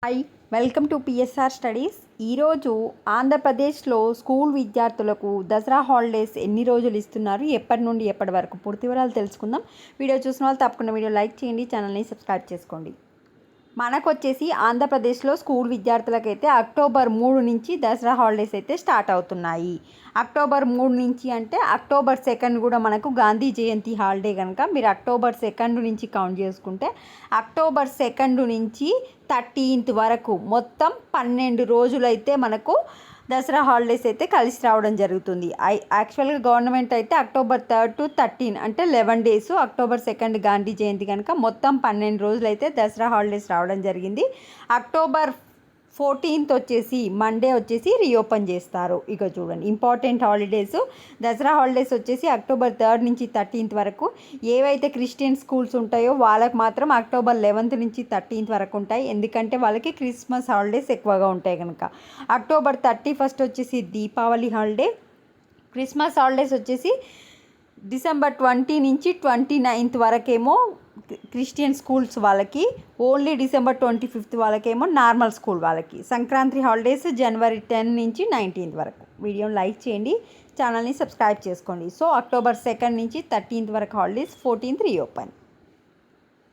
Hi, welcome to PSR studies. ఈరోజు ఆంధ్రప్రదేశ్లో school విద్యార్థులకు దసరా హాలిడేస్ ఎన్ని రోజులు ఇస్తున్నారు, ఎప్పటి నుండి ఎప్పటి వరకు పూర్తి వివరాలు తెలుసుకుందాం. వీడియో చూసిన వాళ్ళు తప్పకుండా వీడియో లైక్ చేయండి, ఛానల్ని సబ్స్క్రైబ్ చేసుకోండి. మనకొచ్చేసి ఆంధ్రప్రదేశ్లో స్కూల్ విద్యార్థులకైతే అక్టోబర్ 3 నుంచి దసరా హాలిడేస్ అయితే స్టార్ట్ అవుతున్నాయి. అక్టోబర్ 3 నుంచి అంటే అక్టోబర్ 2 కూడా మనకు గాంధీ జయంతి హాలిడే కనుక మీరు అక్టోబర్ 2 నుంచి కౌంట్ చేసుకుంటే అక్టోబర్ 2 నుంచి 13th వరకు మొత్తం 12 రోజులైతే మనకు దసరా హాలిడేస్ అయితే కలిసి రావడం జరుగుతుంది. యాక్చువల్గా గవర్నమెంట్ అయితే అక్టోబర్ 3 to 13 అంటే 11 days, అక్టోబర్ 2 గాంధీ జయంతి కనుక మొత్తం 12 రోజులు అయితే దసరా హాలిడేస్ రావడం జరిగింది. అక్టోబర్ 14th వచ్చేసి మండే వచ్చేసి రీఓపెన్ చేస్తారు. ఇక చూడండి, ఇంపార్టెంట్ హాలిడేస్ దసరా హాలిడేస్ వచ్చేసి అక్టోబర్ 3 నుంచి 13th వరకు. ఏవైతే క్రిస్టియన్ స్కూల్స్ ఉంటాయో వాళ్ళకి మాత్రం అక్టోబర్ 11th నుంచి 13th వరకు ఉంటాయి, ఎందుకంటే వాళ్ళకి క్రిస్మస్ హాలిడేస్ ఎక్కువగా ఉంటాయి కనుక. అక్టోబర్ 31st వచ్చేసి దీపావళి హాలిడే. క్రిస్మస్ హాలిడేస్ వచ్చేసి డిసెంబర్ 20 నుంచి 29th వరకేమో క్రిస్టియన్ స్కూల్స్ వాళ్ళకి, ఓన్లీ డిసెంబర్ 25th వాళ్ళకేమో నార్మల్ స్కూల్ వాళ్ళకి. సంక్రాంతి హాలిడేస్ జనవరి 10 నుంచి 19th వరకు. వీడియోని లైక్ చేయండి, ఛానల్ని సబ్స్క్రైబ్ చేసుకోండి. సో అక్టోబర్ 2 నుంచి 13th వరకు హాలిడేస్, 14th రీఓపెన్.